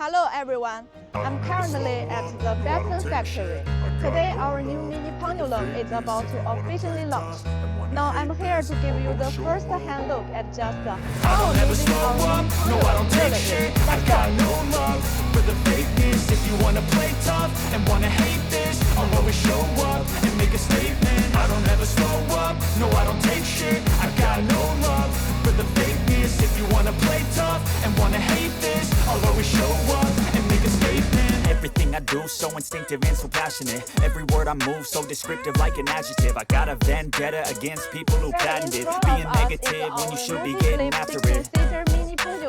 Hello everyone, I'm currently at the Beston factory. Today our new mini pendulum is about to officially launch. Now I'm here to give you the first-hand look at just how amazing our new pendulum really is. Let's go! No love for the fakeness. If you wanna play tough and wanna hate this, I'll always show up and make a statement. I don't ever slow up, no I don't take shit. I got no love for the fakeness. If you wanna play tough and wanna hate this, I'll always show up and make a statement. Everything I do so instinctive and so passionate. Every word I move so descriptive like an adjective. I got a vendetta against people who patented being negative when you should be getting after it.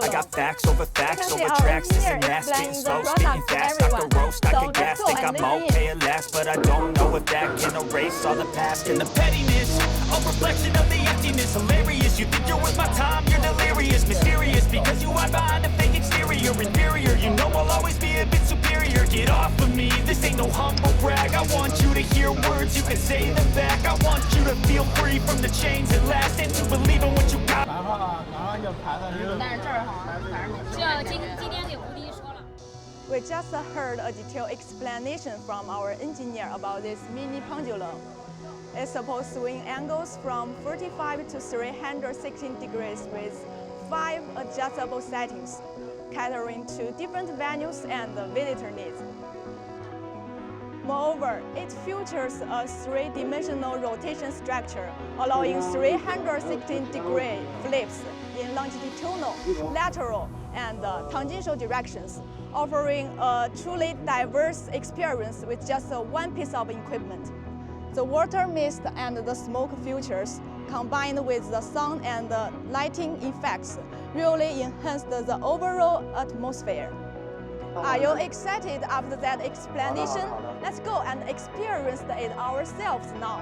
I got facts over tracks. This and that, spitting slow, spitting fast. I could roast, I could gas, think I'm okay at last, but I don't know if that can erase all the past and the pettiness. A reflection of the emptiness, hilarious. You think you're worth my time, you're delirious, mysterious because you hide behind a fake exterior, inferior. You know I'll always be a bit superior. Get off of me, this ain't no humble brag. I want you to hear words, you can say them back. I want you to feel free from the chains at last and to believe in what you got. We just heard a detailed explanation from our engineer about this mini pendulum. It's supposed to swing angles from 45 to 316 degrees with 5 adjustable settings, catering to different venues and visitor needs. Moreover, it features a 3-dimensional rotation structure, allowing 316-degree flips in longitudinal, lateral, and tangential directions, offering a truly diverse experience with just one piece of equipment. The water mist and the smoke features, combined with the sound and the lighting effects, really enhanced the overall atmosphere. Are you excited after that explanation? Let's go and experience it ourselves now.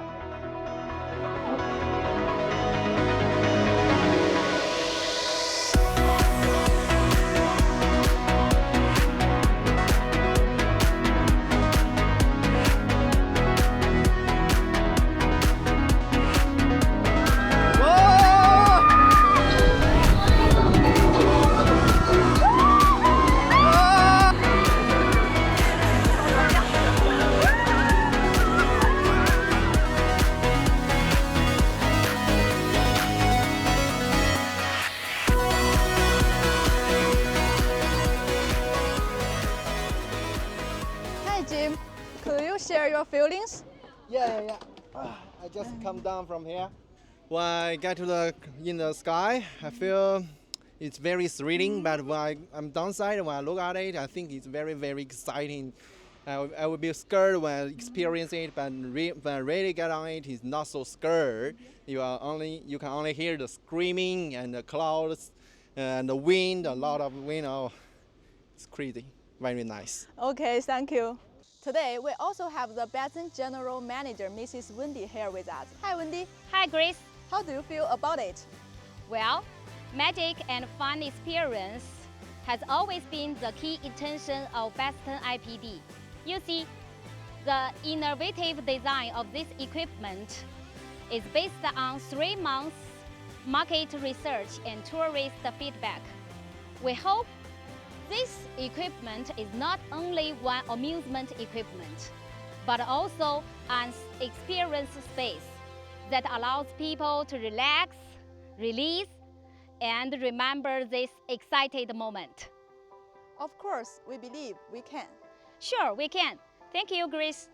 Jim, could you share your feelings? Yeah. I just come down from here. When I get to in the sky, I feel it's very thrilling. But when I'm downside, when I look at it, I think it's very, very exciting. I will be scared when I experience it, but when I really get on it, it's not so scared. You can only hear the screaming and the clouds and the wind, a lot of wind. Oh, it's crazy. Very nice. Okay, thank you. Today, we also have the Beston General Manager, Mrs. Wendy, here with us. Hi, Wendy. Hi, Grace. How do you feel about it? Well, magic and fun experience has always been the key intention of Beston IPD. You see, the innovative design of this equipment is based on 3 months market research and tourist feedback. We hope this equipment is not only one amusement equipment, but also an experience space that allows people to relax, release, and remember this excited moment. Of course, we believe we can. Sure, we can. Thank you, Grace.